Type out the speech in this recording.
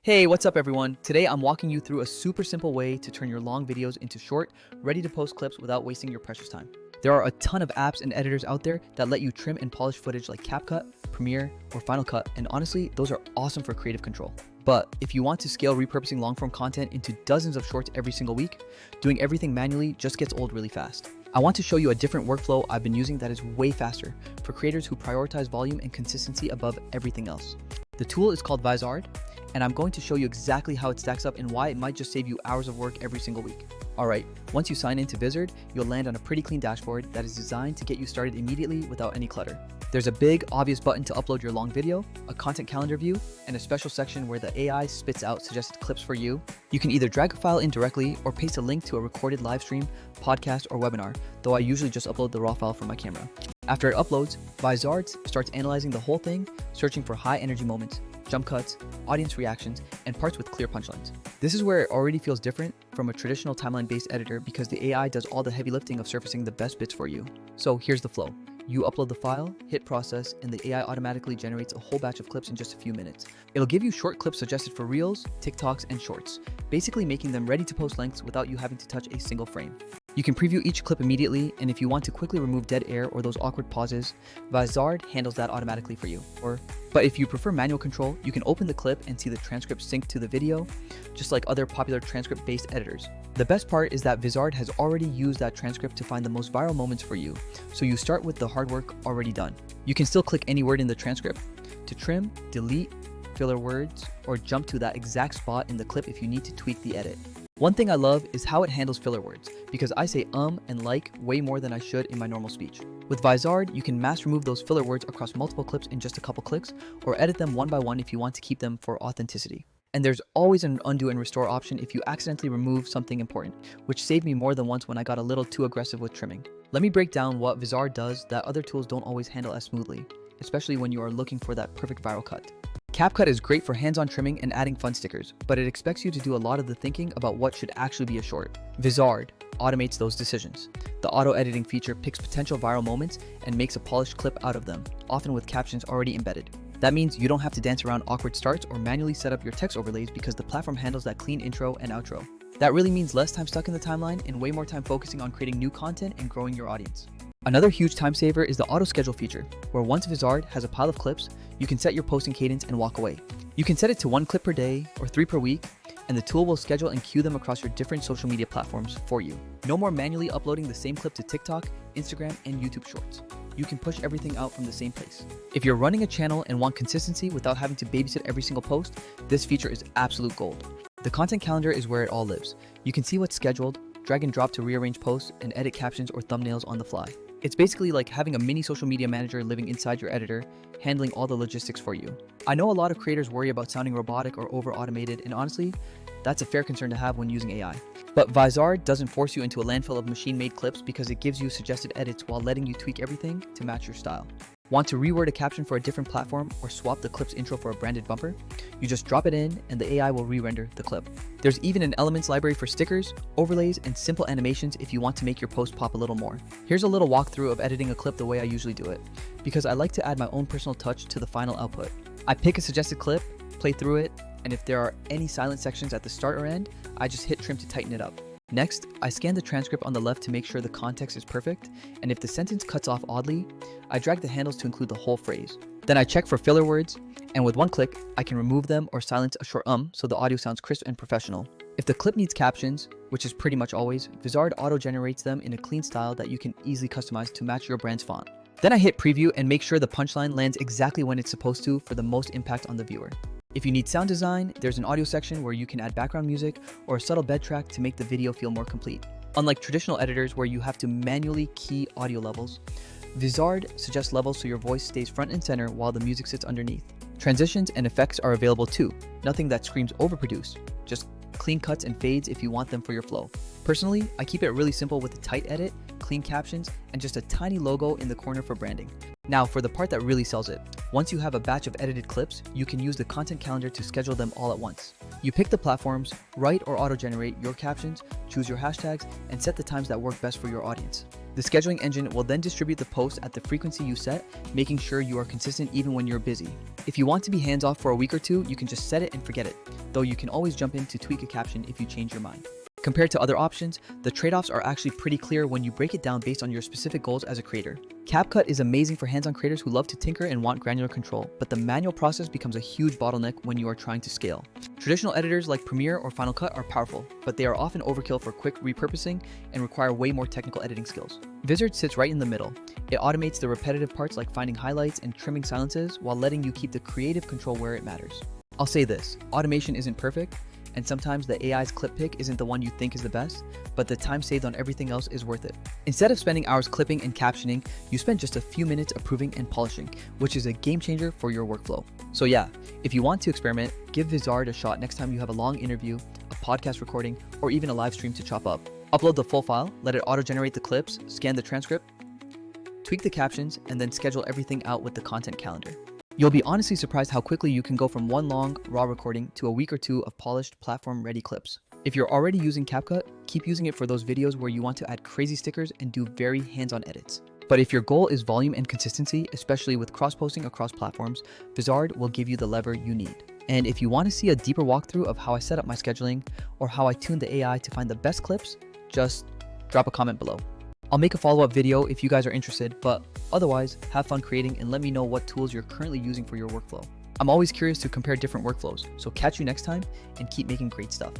Hey, what's up everyone? Today I'm walking you through a super simple way to turn your long videos into short, ready to post clips without wasting your precious time. There are a ton of apps and editors out there that let you trim and polish footage like CapCut, Premiere, or Final Cut, and honestly, those are awesome for creative control. But if you want to scale repurposing long-form content into dozens of shorts every single week, doing everything manually just gets old really fast. I want to show you a different workflow I've been using that is way faster for creators who prioritize volume and consistency above everything else. The tool is called Vizard, and I'm going to show you exactly how it stacks up and why it might just save you hours of work every single week. Alright, once you sign into Vizard, you'll land on a pretty clean dashboard that is designed to get you started immediately without any clutter. There's a big, obvious button to upload your long video, a content calendar view, and a special section where the AI spits out suggested clips for you. You can either drag a file in directly or paste a link to a recorded live stream, podcast, or webinar, though I usually just upload the raw file from my camera. After it uploads, Vizard starts analyzing the whole thing, searching for high energy moments, jump cuts, audience reactions, and parts with clear punchlines. This is where it already feels different from a traditional timeline-based editor because the AI does all the heavy lifting of surfacing the best bits for you. So here's the flow. You upload the file, hit process, and the AI automatically generates a whole batch of clips in just a few minutes. It'll give you short clips suggested for Reels, TikToks, and Shorts, basically making them ready to post lengths without you having to touch a single frame. You can preview each clip immediately, and if you want to quickly remove dead air or those awkward pauses, Vizard handles that automatically for you. But if you prefer manual control, you can open the clip and see the transcript sync to the video, just like other popular transcript-based editors. The best part is that Vizard has already used that transcript to find the most viral moments for you, so you start with the hard work already done. You can still click any word in the transcript to trim, delete, filler words, or jump to that exact spot in the clip if you need to tweak the edit. One thing I love is how it handles filler words, because I say and like way more than I should in my normal speech. With Vizard, you can mass remove those filler words across multiple clips in just a couple clicks, or edit them one by one if you want to keep them for authenticity. And there's always an undo and restore option if you accidentally remove something important, which saved me more than once when I got a little too aggressive with trimming. Let me break down what Vizard does that other tools don't always handle as smoothly, especially when you are looking for that perfect viral cut. CapCut is great for hands-on trimming and adding fun stickers, but it expects you to do a lot of the thinking about what should actually be a short. Vizard automates those decisions. The auto-editing feature picks potential viral moments and makes a polished clip out of them, often with captions already embedded. That means you don't have to dance around awkward starts or manually set up your text overlays because the platform handles that clean intro and outro. That really means less time stuck in the timeline and way more time focusing on creating new content and growing your audience. Another huge time saver is the auto schedule feature, where once Vizard has a pile of clips, you can set your posting cadence and walk away. You can set it to 1 clip per day or 3 per week, and the tool will schedule and queue them across your different social media platforms for you. No more manually uploading the same clip to TikTok, Instagram, and YouTube Shorts. You can push everything out from the same place. If you're running a channel and want consistency without having to babysit every single post, this feature is absolute gold. The content calendar is where it all lives. You can see what's scheduled, drag and drop to rearrange posts, and edit captions or thumbnails on the fly. It's basically like having a mini social media manager living inside your editor, handling all the logistics for you. I know a lot of creators worry about sounding robotic or over-automated, and honestly, that's a fair concern to have when using AI. But Vizard doesn't force you into a landfill of machine-made clips because it gives you suggested edits while letting you tweak everything to match your style. Want to reword a caption for a different platform or swap the clip's intro for a branded bumper? You just drop it in and the AI will re-render the clip. There's even an elements library for stickers, overlays, and simple animations if you want to make your post pop a little more. Here's a little walkthrough of editing a clip the way I usually do it, because I like to add my own personal touch to the final output. I pick a suggested clip, play through it, and if there are any silent sections at the start or end, I just hit trim to tighten it up. Next, I scan the transcript on the left to make sure the context is perfect, and if the sentence cuts off oddly, I drag the handles to include the whole phrase. Then I check for filler words, and with one click, I can remove them or silence a short so the audio sounds crisp and professional. If the clip needs captions, which is pretty much always, Vizard auto-generates them in a clean style that you can easily customize to match your brand's font. Then I hit preview and make sure the punchline lands exactly when it's supposed to for the most impact on the viewer. If you need sound design, there's an audio section where you can add background music or a subtle bed track to make the video feel more complete. Unlike traditional editors where you have to manually key audio levels, Vizard suggests levels so your voice stays front and center while the music sits underneath. Transitions and effects are available too, nothing that screams overproduced, just clean cuts and fades if you want them for your flow. Personally, I keep it really simple with a tight edit, clean captions, and just a tiny logo in the corner for branding. Now for the part that really sells it. Once you have a batch of edited clips, you can use the content calendar to schedule them all at once. You pick the platforms, write or auto-generate your captions, choose your hashtags, and set the times that work best for your audience. The scheduling engine will then distribute the posts at the frequency you set, making sure you are consistent even when you're busy. If you want to be hands-off for a week or two, you can just set it and forget it, though you can always jump in to tweak a caption if you change your mind. Compared to other options, the trade-offs are actually pretty clear when you break it down based on your specific goals as a creator. CapCut is amazing for hands-on creators who love to tinker and want granular control, but the manual process becomes a huge bottleneck when you are trying to scale. Traditional editors like Premiere or Final Cut are powerful, but they are often overkill for quick repurposing and require way more technical editing skills. Vizard sits right in the middle. It automates the repetitive parts like finding highlights and trimming silences while letting you keep the creative control where it matters. I'll say this, automation isn't perfect, and sometimes the AI's clip pick isn't the one you think is the best, but the time saved on everything else is worth it. Instead of spending hours clipping and captioning, you spend just a few minutes approving and polishing, which is a game changer for your workflow. So yeah, if you want to experiment, give Vizard a shot next time you have a long interview, a podcast recording, or even a live stream to chop up. Upload the full file, let it auto-generate the clips, scan the transcript, tweak the captions, and then schedule everything out with the content calendar. You'll be honestly surprised how quickly you can go from one long, raw recording to a week or two of polished, platform-ready clips. If you're already using CapCut, keep using it for those videos where you want to add crazy stickers and do very hands-on edits. But if your goal is volume and consistency, especially with cross-posting across platforms, Vizard will give you the lever you need. And if you want to see a deeper walkthrough of how I set up my scheduling or how I tune the AI to find the best clips, just drop a comment below. I'll make a follow-up video if you guys are interested, but otherwise, have fun creating and let me know what tools you're currently using for your workflow. I'm always curious to compare different workflows, so catch you next time and keep making great stuff.